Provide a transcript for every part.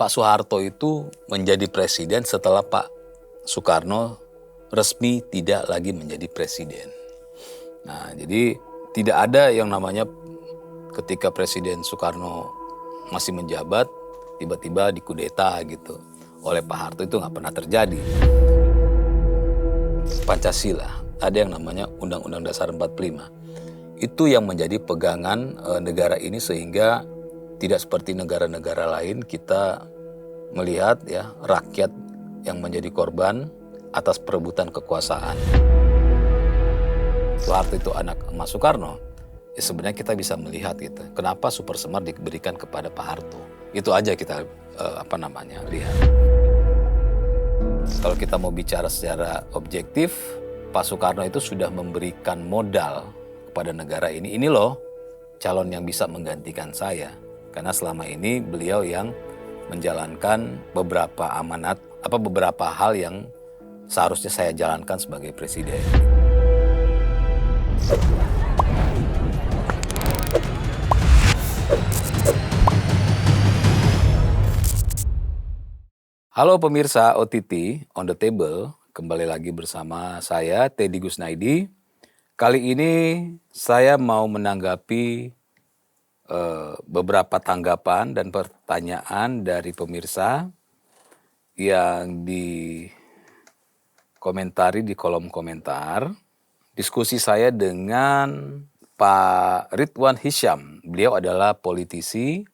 Pak Soeharto itu menjadi presiden setelah Pak Soekarno resmi tidak lagi menjadi presiden. Nah, jadi tidak ada yang namanya ketika Presiden Soekarno masih menjabat, tiba-tiba dikudeta gitu oleh Pak Harto, itu nggak pernah terjadi. Pancasila, ada yang namanya Undang-Undang Dasar 45. Itu yang menjadi pegangan negara ini sehingga tidak seperti negara-negara lain kita melihat ya rakyat yang menjadi korban atas perebutan kekuasaan. Soeharto itu anak emas Soekarno, ya sebenarnya kita bisa melihat gitu. Kenapa Super Semar diberikan kepada Pak Harto? Itu aja kita lihat. Kalau kita mau bicara secara objektif, Pak Soekarno itu sudah memberikan modal kepada negara ini. Ini loh calon yang bisa menggantikan saya. Karena selama ini beliau yang menjalankan beberapa amanat, beberapa hal yang seharusnya saya jalankan sebagai presiden. Halo pemirsa OTT On The Table, kembali lagi bersama saya Teddy Gusnaidi. Kali ini saya mau menanggapi beberapa tanggapan dan pertanyaan dari pemirsa yang dikomentari di kolom komentar. Diskusi saya dengan Pak Ridwan Hisyam. Beliau adalah politisi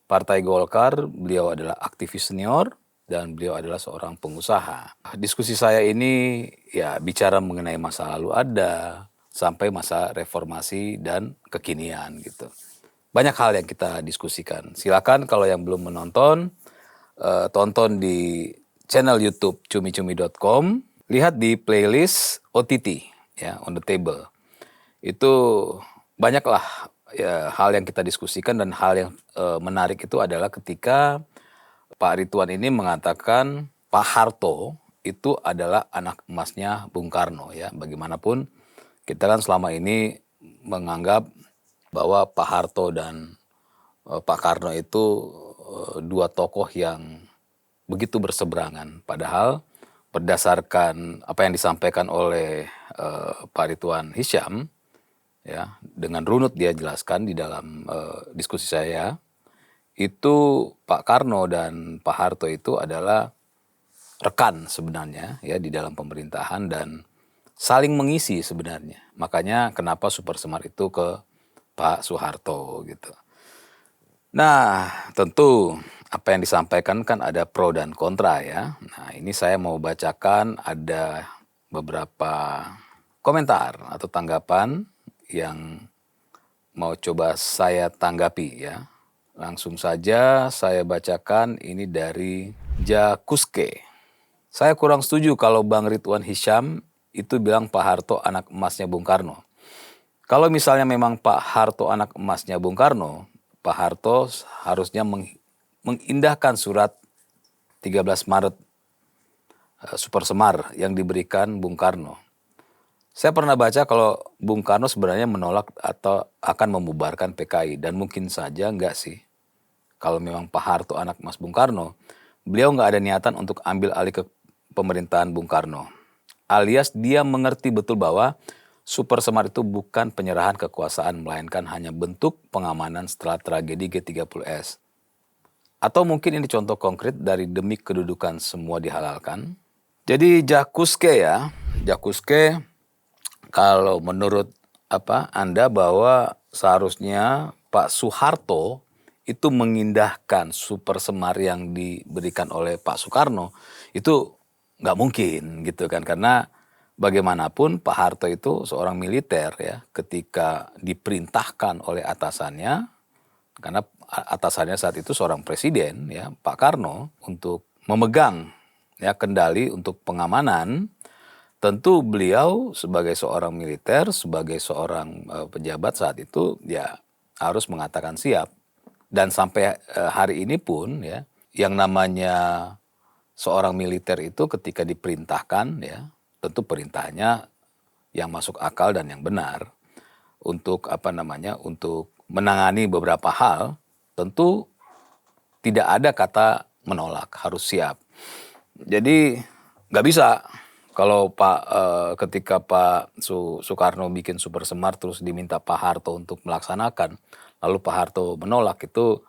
Partai Golkar, beliau adalah aktivis senior, dan beliau adalah seorang pengusaha. Diskusi saya ini ya bicara mengenai masa lalu ada, sampai masa reformasi dan kekinian gitu. Banyak hal yang kita diskusikan. Silakan kalau yang belum menonton, tonton di channel YouTube cumi-cumi.com, lihat di playlist OTT ya, On The Table. Itu banyaklah ya, hal yang kita diskusikan, dan hal yang menarik itu adalah ketika Pak Ridwan ini mengatakan Pak Harto itu adalah anak emasnya Bung Karno ya. Bagaimanapun kita kan selama ini menganggap bahwa Pak Harto dan Pak Karno itu dua tokoh yang begitu berseberangan. Padahal berdasarkan apa yang disampaikan oleh Pak Ridwan Hisyam, ya, dengan runut dia jelaskan di dalam diskusi saya, itu Pak Karno dan Pak Harto itu adalah rekan sebenarnya ya di dalam pemerintahan dan saling mengisi sebenarnya. Makanya kenapa Super Semar itu ke Pak Soeharto gitu. Nah, tentu apa yang disampaikan kan ada pro dan kontra ya. Nah, ini saya mau bacakan ada beberapa komentar atau tanggapan yang mau coba saya tanggapi ya. Langsung saja saya bacakan ini dari Jakuske. Saya kurang setuju kalau Bang Ridwan Hisyam itu bilang Pak Harto anak emasnya Bung Karno. Kalau misalnya memang Pak Harto anak emasnya Bung Karno, Pak Harto harusnya mengindahkan surat 13 Maret Super Semar yang diberikan Bung Karno. Saya pernah baca kalau Bung Karno sebenarnya menolak atau akan membubarkan PKI, dan mungkin saja enggak sih. Kalau memang Pak Harto anak emas Bung Karno, beliau nggak ada niatan untuk ambil alih ke pemerintahan Bung Karno. Alias dia mengerti betul bahwa Super Semar itu bukan penyerahan kekuasaan, melainkan hanya bentuk pengamanan setelah tragedi G30S. Atau mungkin ini contoh konkret dari demi kedudukan semua dihalalkan. Jadi Jakuske ya, Jakuske, kalau menurut Anda bahwa seharusnya Pak Soeharto itu mengindahkan Super Semar yang diberikan oleh Pak Soekarno, itu nggak mungkin gitu kan. Karena bagaimanapun Pak Harto itu seorang militer ya, ketika diperintahkan oleh atasannya, karena atasannya saat itu seorang presiden ya, Pak Karno, untuk memegang ya kendali untuk pengamanan, tentu beliau sebagai seorang militer, sebagai seorang pejabat saat itu ya harus mengatakan siap. Dan sampai hari ini pun ya, yang namanya seorang militer itu ketika diperintahkan ya, tentu perintahnya yang masuk akal dan yang benar untuk untuk menangani beberapa hal. Tentu tidak ada kata menolak, harus siap. Jadi nggak bisa kalau ketika Pak Soekarno bikin Super Semar terus diminta Pak Harto untuk melaksanakan, lalu Pak Harto menolak, itu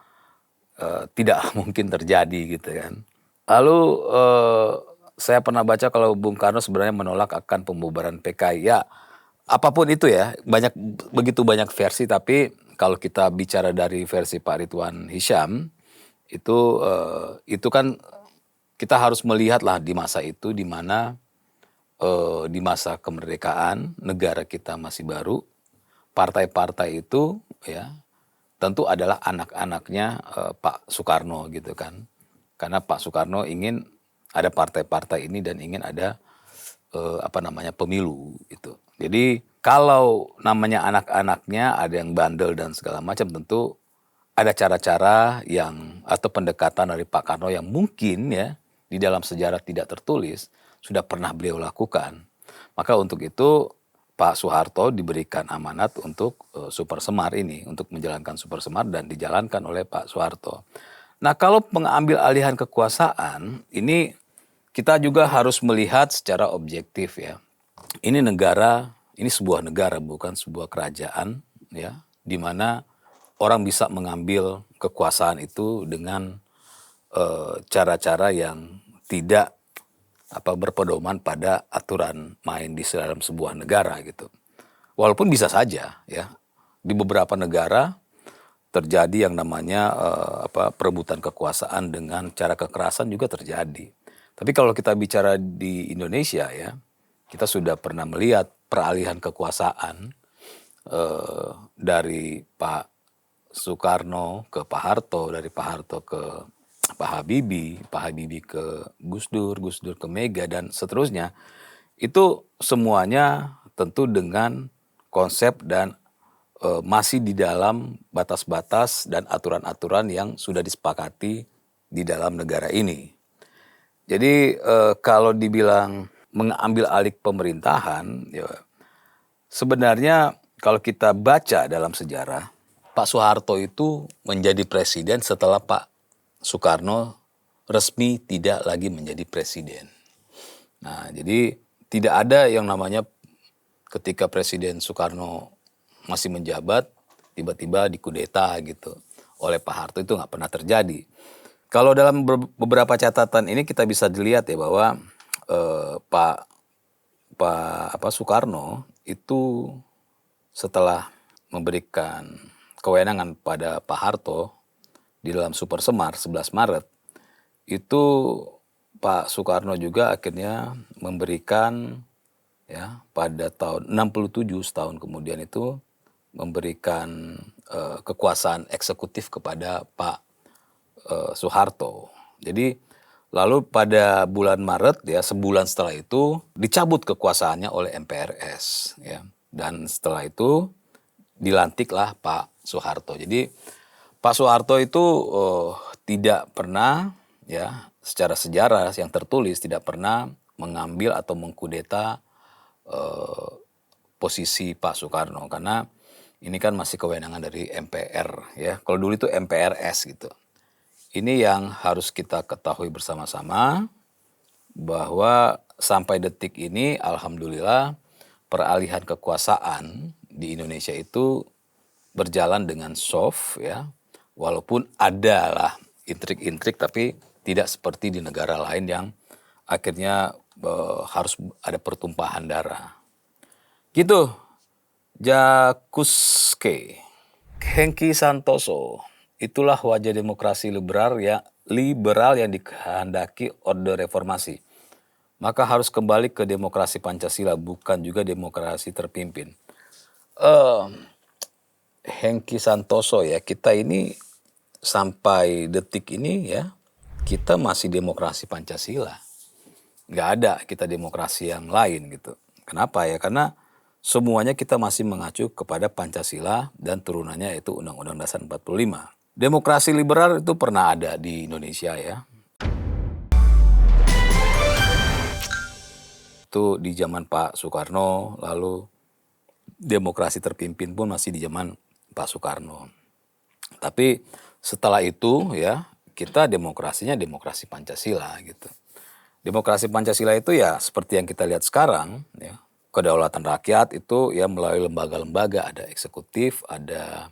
tidak mungkin terjadi gitu kan. Lalu saya pernah baca kalau Bung Karno sebenarnya menolak akan pembubaran PKI. Ya, apapun itu ya, begitu banyak versi, tapi kalau kita bicara dari versi Pak Ridwan Hisyam, itu kan kita harus melihatlah di masa itu, di mana di masa kemerdekaan negara kita masih baru, partai-partai itu ya tentu adalah anak-anaknya Pak Soekarno gitu kan. Karena Pak Soekarno ingin ada partai-partai ini dan ingin ada pemilu gitu. Jadi kalau namanya anak-anaknya ada yang bandel dan segala macam, tentu ada cara-cara yang atau pendekatan dari Pak Karno yang mungkin ya di dalam sejarah tidak tertulis sudah pernah beliau lakukan. Maka untuk itu Pak Soeharto diberikan amanat untuk Super Semar ini, untuk menjalankan Super Semar, dan dijalankan oleh Pak Soeharto. Nah, kalau pengambil alihan kekuasaan ini kita juga harus melihat secara objektif ya. Ini negara, ini sebuah negara, bukan sebuah kerajaan ya, di mana orang bisa mengambil kekuasaan itu dengan cara-cara yang tidak berpedoman pada aturan main di dalam sebuah negara gitu. Walaupun bisa saja ya di beberapa negara terjadi yang namanya perebutan kekuasaan dengan cara kekerasan juga terjadi. Tapi kalau kita bicara di Indonesia ya, kita sudah pernah melihat peralihan kekuasaan dari Pak Soekarno ke Pak Harto, dari Pak Harto ke Pak Habibie ke Gus Dur ke Mega, dan seterusnya. Itu semuanya tentu dengan konsep dan masih di dalam batas-batas dan aturan-aturan yang sudah disepakati di dalam negara ini. Jadi kalau dibilang mengambil alih pemerintahan, ya, sebenarnya kalau kita baca dalam sejarah, Pak Soeharto itu menjadi presiden setelah Pak Soekarno resmi tidak lagi menjadi presiden. Nah, jadi tidak ada yang namanya ketika Presiden Soekarno masih menjabat, tiba-tiba dikudeta gitu oleh Pak Harto, itu nggak pernah terjadi. Kalau dalam beberapa catatan ini kita bisa dilihat ya bahwa Pak Soekarno itu setelah memberikan kewenangan pada Pak Harto di dalam Super Semar 11 Maret, itu Pak Soekarno juga akhirnya memberikan ya pada tahun 67, setahun kemudian itu memberikan kekuasaan eksekutif kepada Pak Soeharto. Jadi lalu pada bulan Maret ya, sebulan setelah itu dicabut kekuasaannya oleh MPRS ya. Dan setelah itu dilantiklah Pak Soeharto. Jadi Pak Soeharto itu tidak pernah ya secara sejarah yang tertulis tidak pernah mengambil atau mengkudeta posisi Pak Soekarno, karena ini kan masih kewenangan dari MPR ya. Kalau dulu itu MPRS gitu. Ini yang harus kita ketahui bersama-sama, bahwa sampai detik ini alhamdulillah peralihan kekuasaan di Indonesia itu berjalan dengan soft ya. Walaupun adalah intrik-intrik, tapi tidak seperti di negara lain yang akhirnya harus ada pertumpahan darah. Gitu. Jakuske. Hengki Santoso. Itulah wajah demokrasi liberal yang dikehendaki Orde Reformasi. Maka harus kembali ke demokrasi Pancasila, bukan juga demokrasi terpimpin. Hengki Santoso ya, kita ini sampai detik ini ya, kita masih demokrasi Pancasila. Nggak ada kita demokrasi yang lain gitu. Kenapa ya? Karena semuanya kita masih mengacu kepada Pancasila dan turunannya yaitu Undang-Undang Dasar 45. Demokrasi liberal itu pernah ada di Indonesia ya. Itu di zaman Pak Soekarno, lalu demokrasi terpimpin pun masih di zaman Pak Soekarno. Tapi setelah itu ya, kita demokrasinya demokrasi Pancasila gitu. Demokrasi Pancasila itu ya seperti yang kita lihat sekarang ya. Kedaulatan rakyat itu ya melalui lembaga-lembaga, ada eksekutif, ada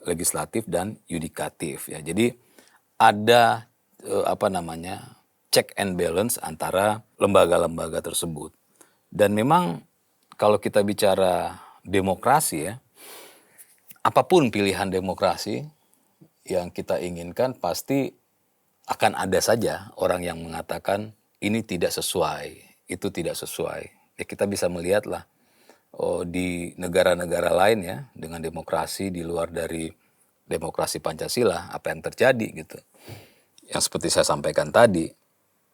legislatif dan yudikatif ya. Jadi ada check and balance antara lembaga-lembaga tersebut. Dan memang kalau kita bicara demokrasi ya, apapun pilihan demokrasi yang kita inginkan pasti akan ada saja orang yang mengatakan ini tidak sesuai, itu tidak sesuai. Ya kita bisa melihatlah di negara-negara lain ya dengan demokrasi di luar dari demokrasi Pancasila apa yang terjadi gitu. Yang seperti saya sampaikan tadi,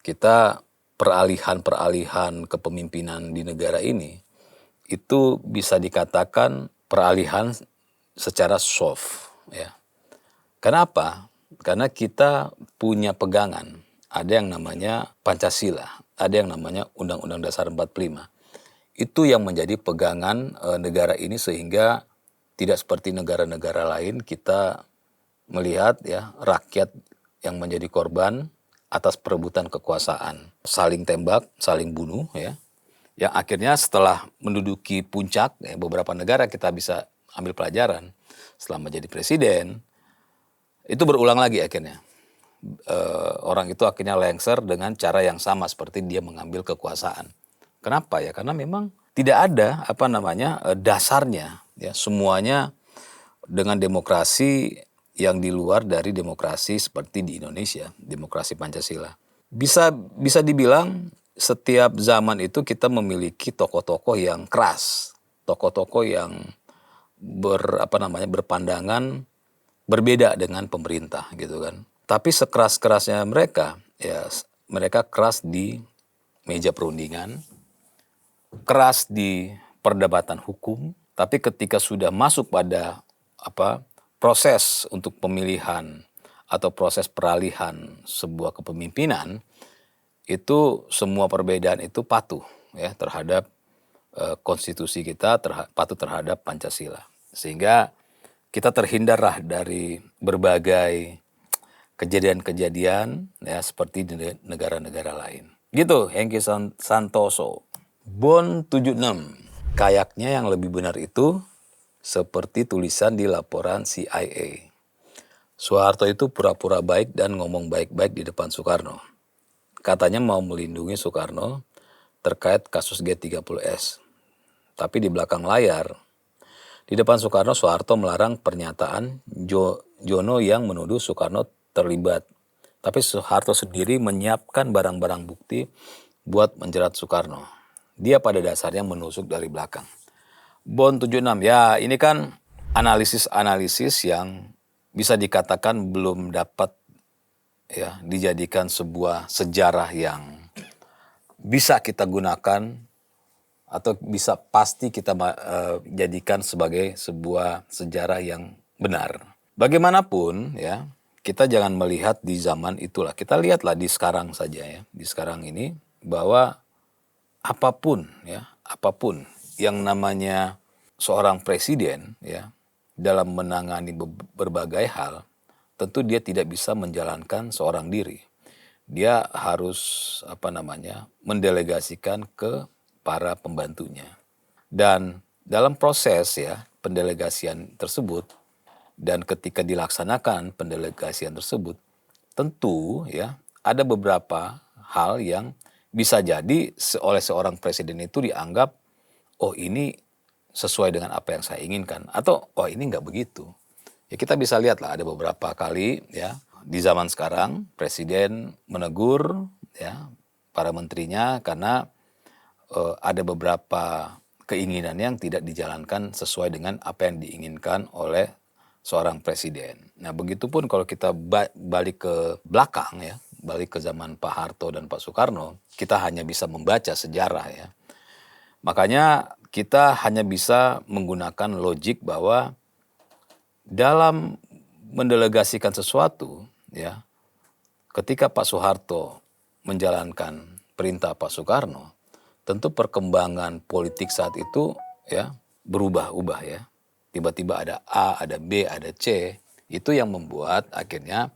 kita peralihan kepemimpinan di negara ini itu bisa dikatakan peralihan secara soft ya. Kenapa? Karena kita punya pegangan, ada yang namanya Pancasila, ada yang namanya Undang-Undang Dasar 45. Itu yang menjadi pegangan negara ini sehingga tidak seperti negara-negara lain kita melihat ya rakyat yang menjadi korban atas perebutan kekuasaan, saling tembak, saling bunuh ya. Yang akhirnya setelah menduduki puncak ya, beberapa negara kita bisa ambil pelajaran setelah menjadi presiden itu berulang lagi akhirnya. Orang itu akhirnya lengser dengan cara yang sama seperti dia mengambil kekuasaan. Kenapa ya? Karena memang tidak ada dasarnya ya semuanya dengan demokrasi yang di luar dari demokrasi seperti di Indonesia, demokrasi Pancasila. Bisa dibilang setiap zaman itu kita memiliki tokoh-tokoh yang keras, tokoh-tokoh yang berpandangan berbeda dengan pemerintah gitu kan. Tapi sekeras-kerasnya mereka, ya mereka keras di meja perundingan, keras di perdebatan hukum, tapi ketika sudah masuk pada proses untuk pemilihan atau proses peralihan sebuah kepemimpinan, itu semua perbedaan itu patuh ya terhadap konstitusi kita, patuh terhadap Pancasila. Sehingga kita terhindarlah dari berbagai kejadian-kejadian ya seperti di negara-negara lain. Gitu, Hengki Santoso. Bond 76. Kayaknya yang lebih benar itu seperti tulisan di laporan CIA. Soeharto itu pura-pura baik dan ngomong baik-baik di depan Soekarno. Katanya mau melindungi Soekarno terkait kasus G30S. Tapi di belakang layar, di depan Soekarno, Soeharto melarang pernyataan Jono yang menuduh Soekarno terlibat. Tapi Soeharto sendiri menyiapkan barang-barang bukti buat menjerat Soekarno. Dia pada dasarnya menusuk dari belakang. Bond 76, ya ini kan analisis-analisis yang bisa dikatakan belum dapat ya dijadikan sebuah sejarah yang bisa kita gunakan atau bisa pasti kita jadikan sebagai sebuah sejarah yang benar. Bagaimanapun ya, kita jangan melihat di zaman itulah. Kita lihatlah di sekarang saja ya, di sekarang ini bahwa apapun yang namanya seorang presiden ya dalam menangani berbagai hal, tentu dia tidak bisa menjalankan seorang diri. Dia harus mendelegasikan ke para pembantunya. Dan dalam proses ya pendelegasian tersebut dan ketika dilaksanakan pendelegasian tersebut, tentu ya ada beberapa hal yang bisa jadi oleh seorang presiden itu dianggap oh ini sesuai dengan apa yang saya inginkan atau oh ini enggak begitu. Ya kita bisa lihatlah ada beberapa kali ya di zaman sekarang presiden menegur ya para menterinya karena ada beberapa keinginan yang tidak dijalankan sesuai dengan apa yang diinginkan oleh seorang presiden. Nah, begitupun kalau kita balik ke belakang ya, balik ke zaman Pak Harto dan Pak Soekarno, kita hanya bisa membaca sejarah ya. Makanya kita hanya bisa menggunakan logik bahwa dalam mendelegasikan sesuatu ya, ketika Pak Soeharto menjalankan perintah Pak Soekarno, tentu perkembangan politik saat itu ya berubah-ubah ya. Tiba-tiba ada A, ada B, ada C. Itu yang membuat akhirnya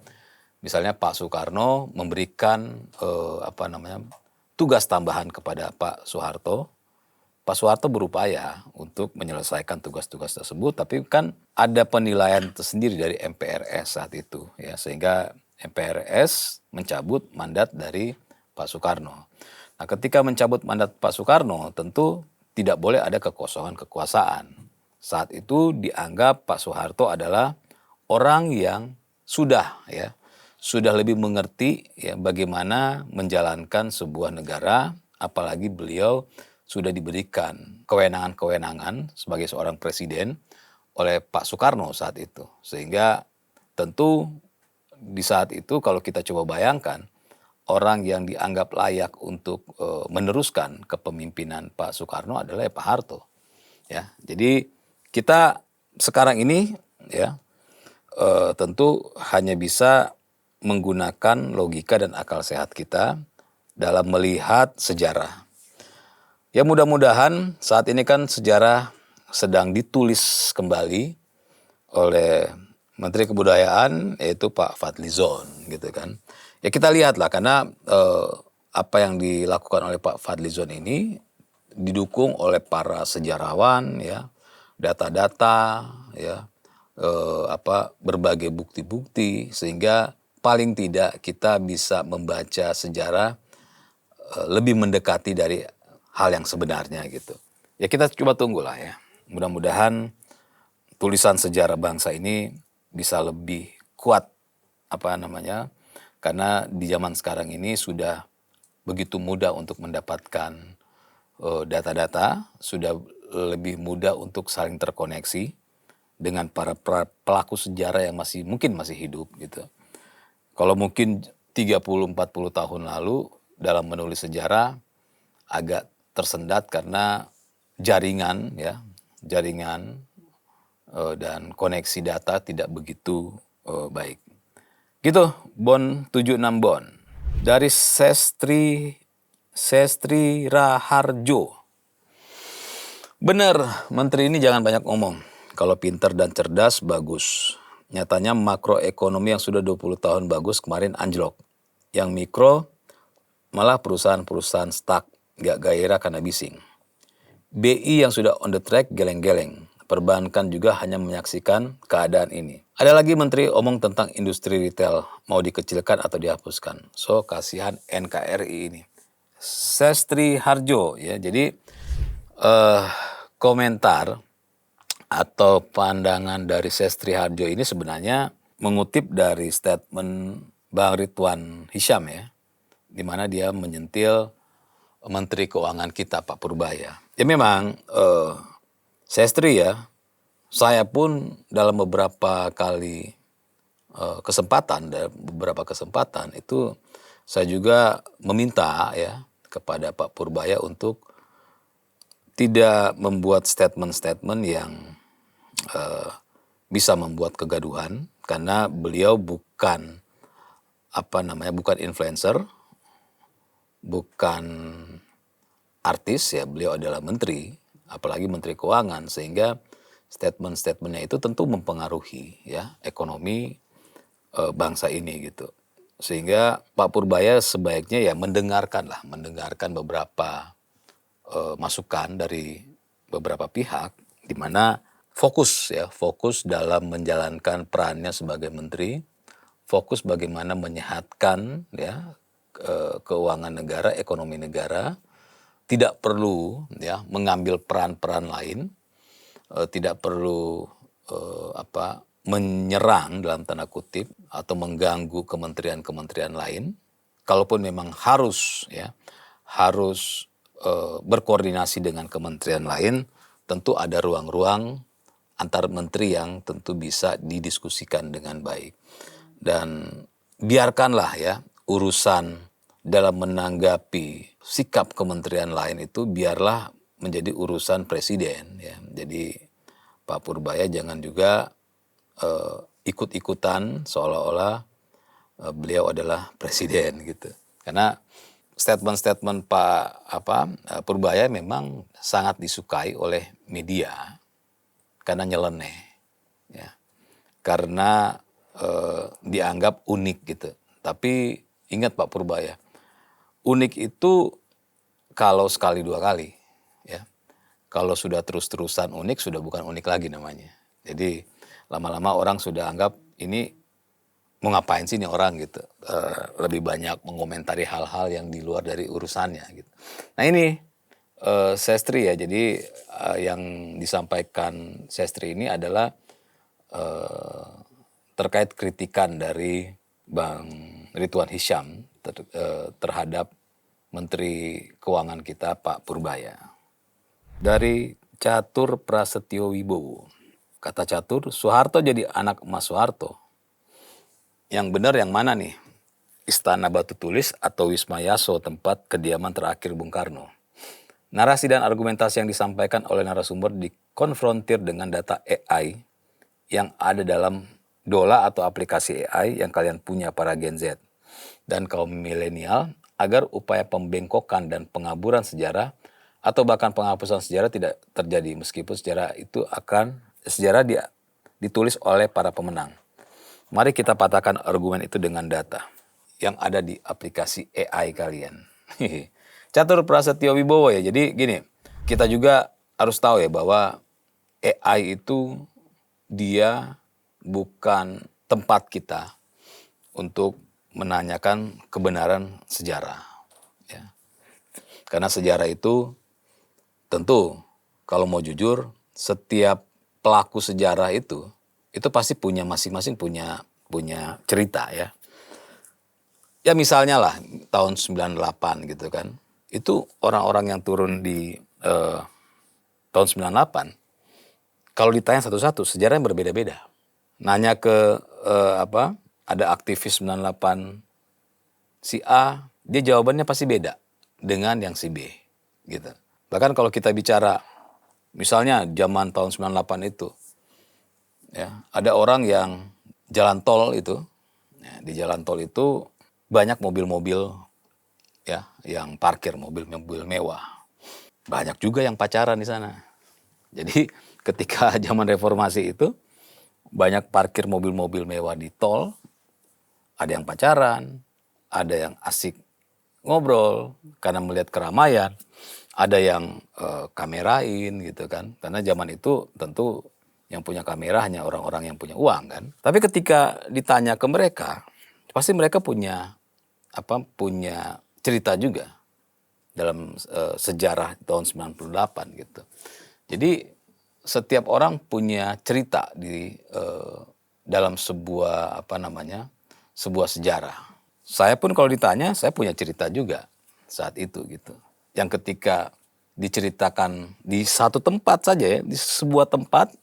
Misalnya Pak Soekarno memberikan tugas tambahan kepada Pak Soeharto. Pak Soeharto berupaya untuk menyelesaikan tugas-tugas tersebut, tapi kan ada penilaian tersendiri dari MPRS saat itu, ya, sehingga MPRS mencabut mandat dari Pak Soekarno. Nah, ketika mencabut mandat Pak Soekarno, tentu tidak boleh ada kekosongan kekuasaan. Saat itu dianggap Pak Soeharto adalah orang yang sudah lebih mengerti ya bagaimana menjalankan sebuah negara, apalagi beliau sudah diberikan kewenangan-kewenangan sebagai seorang presiden oleh Pak Soekarno saat itu. Sehingga tentu di saat itu kalau kita coba bayangkan, orang yang dianggap layak untuk meneruskan kepemimpinan Pak Soekarno adalah Pak Harto. Ya, jadi kita sekarang ini ya tentu hanya bisa menggunakan logika dan akal sehat kita dalam melihat sejarah. Ya mudah-mudahan saat ini kan sejarah sedang ditulis kembali oleh Menteri Kebudayaan yaitu Pak Fadlizon gitu kan. Ya kita lihatlah karena apa yang dilakukan oleh Pak Fadlizon ini didukung oleh para sejarawan ya, data-data ya, berbagai bukti-bukti sehingga paling tidak kita bisa membaca sejarah lebih mendekati dari hal yang sebenarnya gitu. Ya kita coba tunggulah ya. Mudah-mudahan tulisan sejarah bangsa ini bisa lebih kuat karena di zaman sekarang ini sudah begitu mudah untuk mendapatkan data-data, sudah lebih mudah untuk saling terkoneksi dengan para pelaku sejarah yang mungkin masih hidup gitu. Kalau mungkin 30-40 tahun lalu dalam menulis sejarah agak tersendat karena jaringan dan koneksi data tidak begitu baik. Gitu, Bon 76 Bon. Dari Sestri Raharjo. Benar, menteri ini jangan banyak ngomong. Kalau pintar dan cerdas, bagus. Nyatanya makroekonomi yang sudah 20 tahun bagus kemarin anjlok. Yang mikro malah perusahaan-perusahaan stuck, gak gairah karena bising. BI yang sudah on the track geleng-geleng. Perbankan juga hanya menyaksikan keadaan ini. Ada lagi menteri omong tentang industri retail, mau dikecilkan atau dihapuskan. So, kasihan NKRI ini. Sestri Harjo, ya, jadi komentar atau pandangan dari Sestri Harjo ini sebenarnya mengutip dari statement Bang Ridwan Hisyam ya, di mana dia menyentil Menteri Keuangan kita Pak Purbaya. Ya memang Sestri ya, saya pun dalam beberapa kali kesempatan itu saya juga meminta ya kepada Pak Purbaya untuk tidak membuat statement-statement yang bisa membuat kegaduhan karena beliau bukan influencer, bukan artis ya, beliau adalah menteri, apalagi menteri keuangan, sehingga statement-statementnya itu tentu mempengaruhi ya ekonomi bangsa ini gitu. Sehingga Pak Purbaya sebaiknya ya mendengarkan beberapa masukan dari beberapa pihak di mana fokus dalam menjalankan perannya sebagai menteri, fokus bagaimana menyehatkan ya keuangan negara, ekonomi negara, tidak perlu ya mengambil peran-peran lain, tidak perlu menyerang dalam tanda kutip atau mengganggu kementerian-kementerian lain. Kalaupun memang harus berkoordinasi dengan kementerian lain, tentu ada ruang-ruang antar menteri yang tentu bisa didiskusikan dengan baik. Dan biarkanlah ya urusan dalam menanggapi sikap kementerian lain itu biarlah menjadi urusan presiden ya. Jadi Pak Purbaya jangan juga ikut-ikutan seolah-olah beliau adalah presiden gitu. Karena statement-statement Pak Purbaya memang sangat disukai oleh media karena nyeleneh ya. Karena dianggap unik gitu. Tapi ingat Pak Purbaya, unik itu kalau sekali dua kali, ya. Kalau sudah terus-terusan unik, sudah bukan unik lagi namanya. Jadi lama-lama orang sudah anggap ini mau ngapain sih nih orang gitu. Lebih banyak mengomentari hal-hal yang di luar dari urusannya gitu. Nah ini Sestri ya, jadi yang disampaikan Sestri ini adalah terkait kritikan dari Bang Ridwan Hisyam terhadap Menteri Keuangan kita Pak Purbaya. Dari Catur Prasetyo Wibowo. Kata Catur, Soeharto jadi anak emas Soeharto. Yang benar yang mana nih? Istana Batu Tulis atau Wisma Yaso, tempat kediaman terakhir Bung Karno. Narasi dan argumentasi yang disampaikan oleh narasumber dikonfrontir dengan data AI yang ada dalam Dola atau aplikasi AI yang kalian punya para Gen Z dan kaum milenial, agar upaya pembengkokan dan pengaburan sejarah atau bahkan penghapusan sejarah tidak terjadi, meskipun sejarah ditulis oleh para pemenang. Mari kita patahkan argumen itu dengan data yang ada di aplikasi AI kalian. Catur Prasetyo Wibowo ya. Jadi gini, kita juga harus tahu ya bahwa AI itu dia bukan tempat kita untuk menanyakan kebenaran sejarah. Ya. Karena sejarah itu tentu kalau mau jujur, setiap pelaku sejarah itu pasti punya masing-masing punya cerita ya. Ya misalnya lah tahun 98 gitu kan. Itu orang-orang yang turun di tahun 98, kalau ditanya satu-satu sejarahnya berbeda-beda. Nanya ke ada aktivis 98 si A, dia jawabannya pasti beda dengan yang si B gitu. Bahkan kalau kita bicara misalnya zaman tahun 98 itu ya, ada orang yang jalan tol itu ya, di jalan tol itu banyak mobil-mobil ya yang parkir, mobil-mobil mewah. Banyak juga yang pacaran di sana. Jadi ketika zaman reformasi itu banyak parkir mobil-mobil mewah di tol, ada yang pacaran, ada yang asik ngobrol karena melihat keramaian, ada yang kamerain gitu kan. Karena zaman itu tentu yang punya kamera hanya orang-orang yang punya uang kan. Tapi ketika ditanya ke mereka, pasti mereka punya cerita juga dalam sejarah tahun 98 gitu. Jadi setiap orang punya cerita di dalam sebuah sebuah sejarah. Saya pun kalau ditanya, saya punya cerita juga saat itu gitu. Yang ketika diceritakan di satu tempat saja ya, di sebuah tempat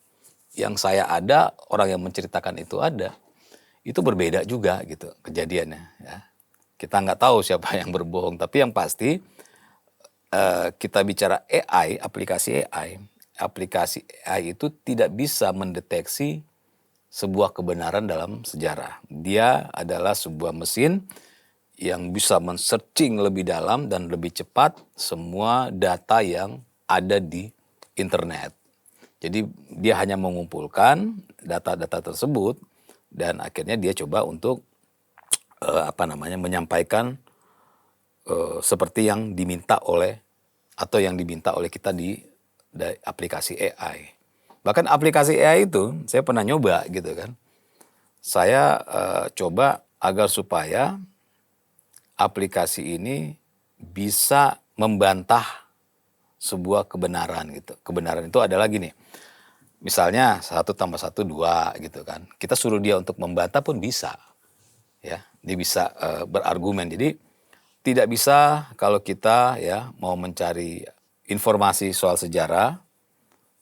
yang saya ada, orang yang menceritakan itu ada, itu berbeda juga gitu kejadiannya ya. Kita nggak tahu siapa yang berbohong, tapi yang pasti kita bicara AI, aplikasi AI itu tidak bisa mendeteksi sebuah kebenaran dalam sejarah. Dia adalah sebuah mesin yang bisa men-searching lebih dalam dan lebih cepat semua data yang ada di internet. Jadi dia hanya mengumpulkan data-data tersebut dan akhirnya dia coba untuk menyampaikan seperti yang diminta oleh kita di aplikasi AI. Bahkan aplikasi AI itu saya pernah nyoba gitu kan. Saya coba agar supaya aplikasi ini bisa membantah sebuah kebenaran gitu. Kebenaran itu adalah gini. Misalnya 1+1 2 gitu kan. Kita suruh dia untuk membantah pun bisa. Ya, dia bisa berargumen. Jadi tidak bisa kalau kita ya mau mencari informasi soal sejarah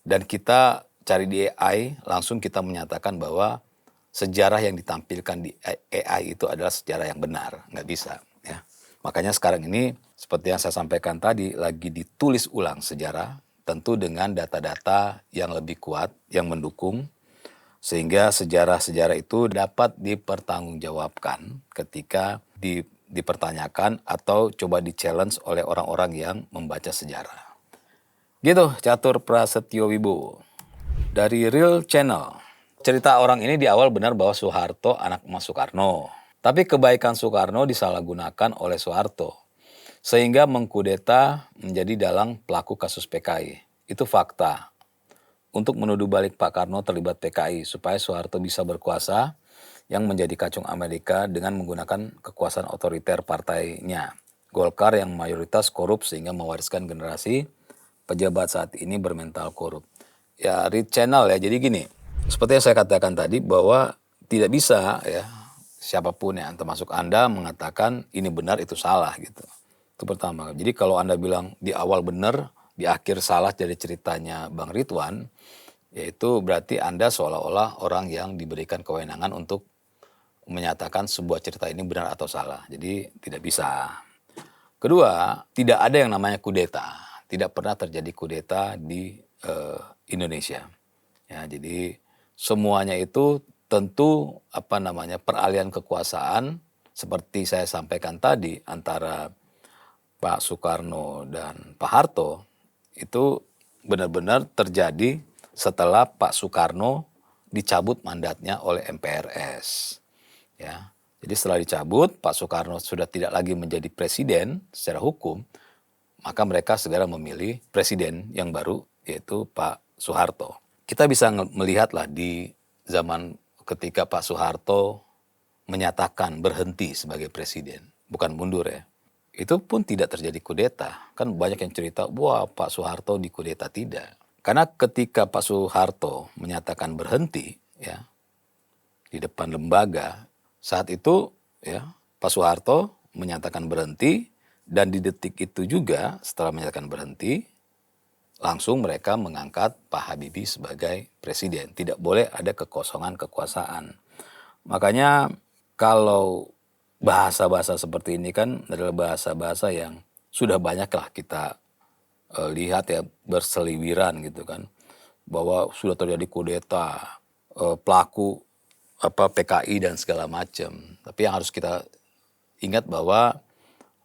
dan kita cari di AI, langsung kita menyatakan bahwa sejarah yang ditampilkan di AI itu adalah sejarah yang benar. Nggak bisa. Ya. Makanya sekarang ini seperti yang saya sampaikan tadi, lagi ditulis ulang sejarah, tentu dengan data-data yang lebih kuat, yang mendukung, sehingga sejarah-sejarah itu dapat dipertanggungjawabkan ketika dipertanyakan atau coba di-challenge oleh orang-orang yang membaca sejarah. Gitu, Catur Prasetyo Wibowo. Dari Real Channel. Cerita orang ini di awal benar bahwa Soeharto anak emas Soekarno. Tapi kebaikan Soekarno disalahgunakan oleh Soeharto, sehingga mengkudeta menjadi dalang pelaku kasus PKI. Itu fakta. Untuk menuduh balik Pak Karno terlibat PKI, supaya Soeharto bisa berkuasa yang menjadi kacung Amerika dengan menggunakan kekuasaan otoriter partainya. Golkar yang mayoritas korup sehingga mewariskan generasi pejabat saat ini bermental korup. Ya, read channel ya, jadi gini, seperti yang saya katakan tadi bahwa tidak bisa ya siapapun ya, termasuk Anda mengatakan ini benar itu salah gitu. Itu pertama. Jadi kalau Anda bilang di awal benar, di akhir salah dari ceritanya Bang Ridwan, yaitu berarti Anda seolah-olah orang yang diberikan kewenangan untuk menyatakan sebuah cerita ini benar atau salah. Jadi tidak bisa. Kedua, tidak ada yang namanya kudeta. Tidak pernah terjadi kudeta di Indonesia. Ya, jadi semuanya itu tentu peralihan kekuasaan seperti saya sampaikan tadi antara Pak Soekarno dan Pak Harto itu benar-benar terjadi setelah Pak Soekarno dicabut mandatnya oleh MPRS. Ya, jadi setelah dicabut, Pak Soekarno sudah tidak lagi menjadi presiden secara hukum, maka mereka segera memilih presiden yang baru, yaitu Pak Soeharto. Kita bisa melihatlah di zaman ketika Pak Soeharto menyatakan berhenti sebagai presiden, bukan mundur ya. Itu pun tidak terjadi kudeta. Kan banyak yang cerita, wah Pak Soeharto dikudeta. Tidak. Karena ketika Pak Soeharto menyatakan berhenti ya di depan lembaga, saat itu ya Pak Soeharto menyatakan berhenti, dan di detik itu juga setelah menyatakan berhenti, langsung mereka mengangkat Pak Habibie sebagai presiden. Tidak boleh ada kekosongan kekuasaan. Makanya kalau bahasa-bahasa seperti ini kan adalah bahasa-bahasa yang sudah banyaklah kita lihat ya berseliweran gitu kan. Bahwa sudah terjadi kudeta, pelaku PKI dan segala macam. Tapi yang harus kita ingat bahwa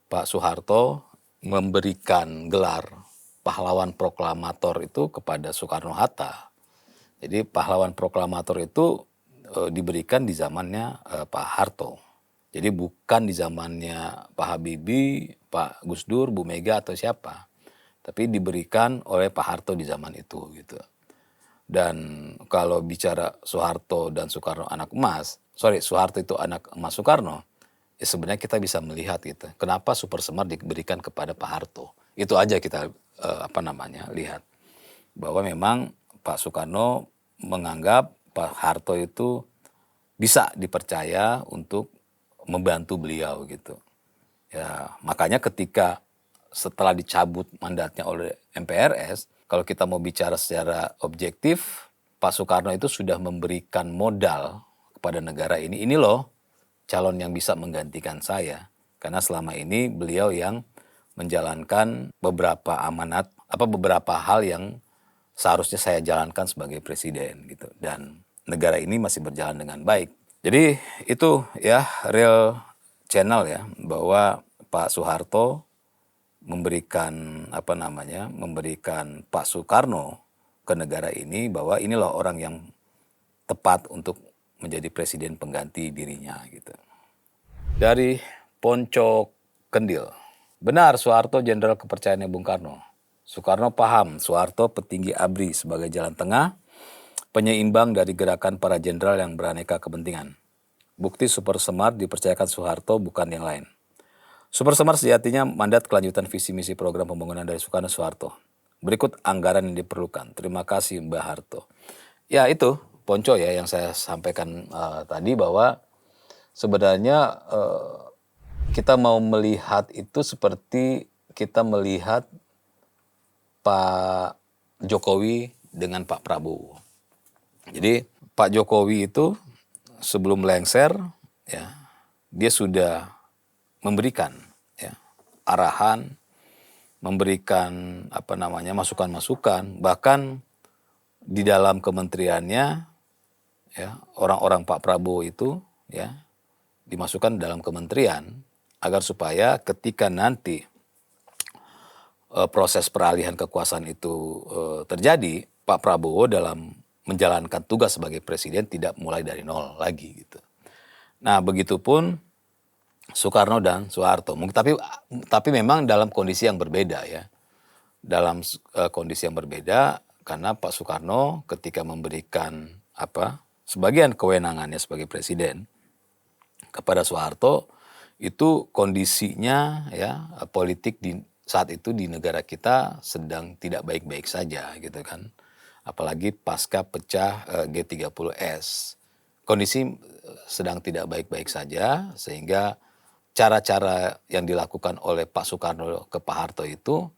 Pak Soeharto memberikan gelar pahlawan proklamator itu kepada Soekarno-Hatta. Jadi pahlawan proklamator itu diberikan di zamannya Pak Harto. Jadi bukan di zamannya Pak Habibie, Pak Gus Dur, Bu Mega atau siapa. Tapi diberikan oleh Pak Harto di zaman itu gitu. Dan kalau bicara Soeharto dan Soekarno anak emas, Soeharto itu anak emas Soekarno, ya sebenarnya kita bisa melihat gitu. Kenapa Super Semar diberikan kepada Pak Harto? Itu aja kita lihat. Bahwa memang Pak Soekarno menganggap Pak Harto itu bisa dipercaya untuk membantu beliau gitu. Ya, makanya ketika setelah dicabut mandatnya oleh MPRS, kalau kita mau bicara secara objektif, Pak Soekarno itu sudah memberikan modal kepada negara ini. Ini loh calon yang bisa menggantikan saya. Karena selama ini beliau yang menjalankan beberapa amanat, beberapa hal yang seharusnya saya jalankan sebagai presiden gitu. Dan negara ini masih berjalan dengan baik. Jadi itu ya real channel ya, bahwa Pak Soeharto memberikan memberikan Pak Soekarno ke negara ini, bahwa inilah orang yang tepat untuk menjadi presiden pengganti dirinya gitu. Dari Ponco Kendil. Benar Soeharto jenderal kepercayaannya Bung Karno. Soekarno paham Soeharto petinggi ABRI sebagai jalan tengah, penyeimbang dari gerakan para jenderal yang beraneka kepentingan. Bukti Super Semar dipercayakan Soeharto bukan yang lain. Super Semar sejatinya mandat kelanjutan visi misi program pembangunan dari Soekarno Soeharto. Berikut anggaran yang diperlukan. Terima kasih Mbah Harto. Ya itu Ponco ya yang saya sampaikan tadi, bahwa sebenarnya kita mau melihat itu seperti kita melihat Pak Jokowi dengan Pak Prabowo. Jadi Pak Jokowi itu sebelum lengser ya dia sudah memberikan ya arahan, memberikan masukan-masukan, bahkan di dalam kementeriannya ya orang-orang Pak Prabowo itu ya dimasukkan dalam kementerian agar supaya ketika nanti proses peralihan kekuasaan itu terjadi, Pak Prabowo dalam menjalankan tugas sebagai presiden tidak mulai dari nol lagi gitu. Nah, begitupun Soekarno dan Soeharto. Tapi memang dalam kondisi yang berbeda ya. Dalam kondisi yang berbeda karena Pak Soekarno ketika memberikan sebagian kewenangannya sebagai presiden kepada Soeharto, itu kondisinya ya politik di saat itu di negara kita sedang tidak baik-baik saja gitu kan. Apalagi pasca pecah G30S. Kondisi sedang tidak baik-baik saja sehingga cara-cara yang dilakukan oleh Pak Soekarno ke Pak Harto itu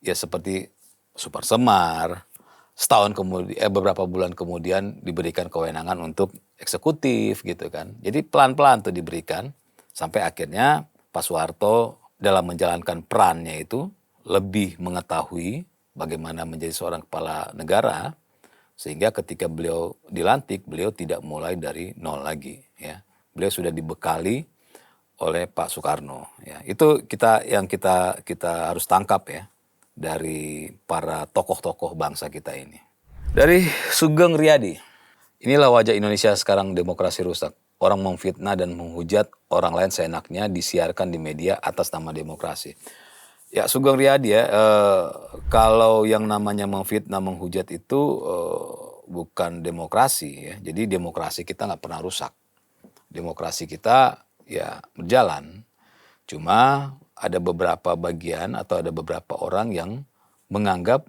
ya seperti super semar. Setahun kemudian, beberapa bulan kemudian diberikan kewenangan untuk eksekutif gitu kan. Jadi pelan-pelan tuh diberikan sampai akhirnya Pak Soeharto dalam menjalankan perannya itu lebih mengetahui bagaimana menjadi seorang kepala negara sehingga ketika beliau dilantik beliau tidak mulai dari nol lagi ya. Beliau sudah dibekali oleh Pak Soekarno ya. Itu kita harus tangkap ya dari para tokoh-tokoh bangsa kita ini. Dari Sugeng Riyadi. Inilah wajah Indonesia sekarang, demokrasi rusak. Orang memfitnah dan menghujat orang lain seenaknya disiarkan di media atas nama demokrasi. Ya Sugeng Riyadi ya, kalau yang namanya memfitnah, menghujat itu bukan demokrasi ya. Jadi demokrasi kita nggak pernah rusak. Demokrasi kita ya berjalan. Cuma ada beberapa bagian atau ada beberapa orang yang menganggap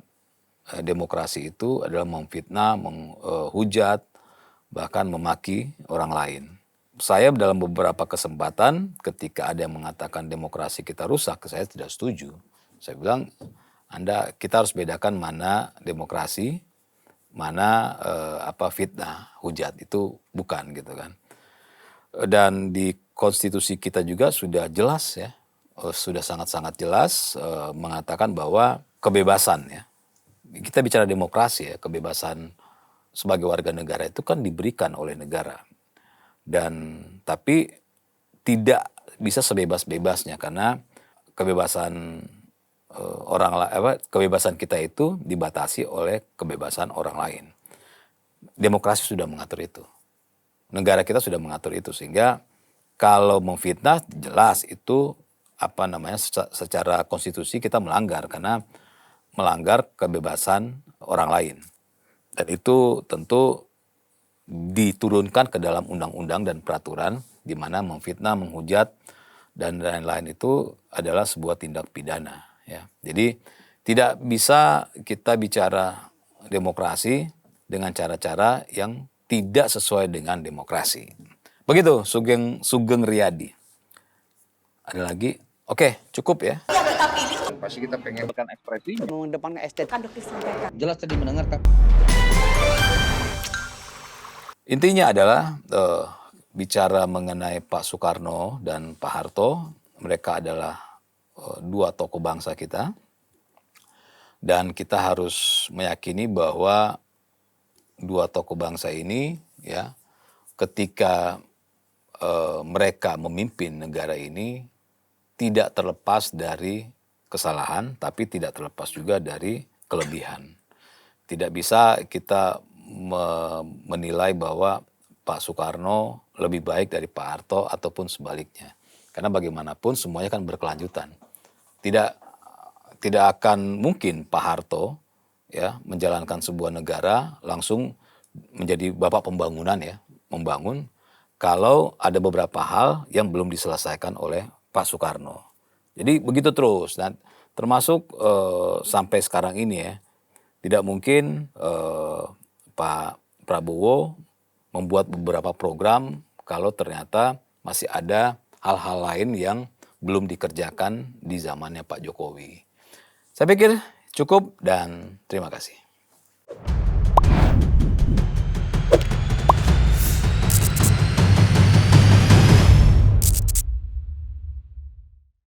demokrasi itu adalah memfitnah, menghujat, bahkan memaki orang lain. Saya dalam beberapa kesempatan ketika ada yang mengatakan demokrasi kita rusak, saya tidak setuju. Saya bilang, kita harus bedakan mana demokrasi, mana fitnah, hujat, itu bukan gitu kan. Dan di konstitusi kita juga sudah jelas ya, sudah sangat-sangat jelas mengatakan bahwa kebebasan ya, kita bicara demokrasi ya, kebebasan sebagai warga negara itu kan diberikan oleh negara. Dan tapi tidak bisa sebebas-bebasnya karena kebebasan kebebasan kita itu dibatasi oleh kebebasan orang lain. Demokrasi sudah mengatur itu. Negara kita sudah mengatur itu sehingga kalau memfitnah jelas itu secara konstitusi kita melanggar karena melanggar kebebasan orang lain. Dan itu tentu diturunkan ke dalam undang-undang dan peraturan di mana memfitnah, menghujat dan lain-lain itu adalah sebuah tindak pidana ya. Jadi tidak bisa kita bicara demokrasi dengan cara-cara yang tidak sesuai dengan demokrasi. Begitu Sugeng Riyadi. Ada lagi? Oke, cukup ya. Pasti kita pengen ekspresinya. Mengedepankan estetika. Jelas tadi mendengarkan. Intinya adalah bicara mengenai Pak Soekarno dan Pak Harto. Mereka adalah dua tokoh bangsa kita. Dan kita harus meyakini bahwa dua tokoh bangsa ini ya ketika mereka memimpin negara ini tidak terlepas dari kesalahan, tapi tidak terlepas juga dari kelebihan. Tidak bisa kita menilai bahwa Pak Soekarno lebih baik dari Pak Harto ataupun sebaliknya. Karena bagaimanapun semuanya kan berkelanjutan. Tidak akan mungkin Pak Harto ya menjalankan sebuah negara langsung menjadi bapak pembangunan ya, membangun kalau ada beberapa hal yang belum diselesaikan oleh Pak Soekarno. Jadi begitu terus, dan termasuk sampai sekarang ini ya, tidak mungkin Pak Prabowo membuat beberapa program kalau ternyata masih ada hal-hal lain yang belum dikerjakan di zamannya Pak Jokowi. Saya pikir cukup dan terima kasih.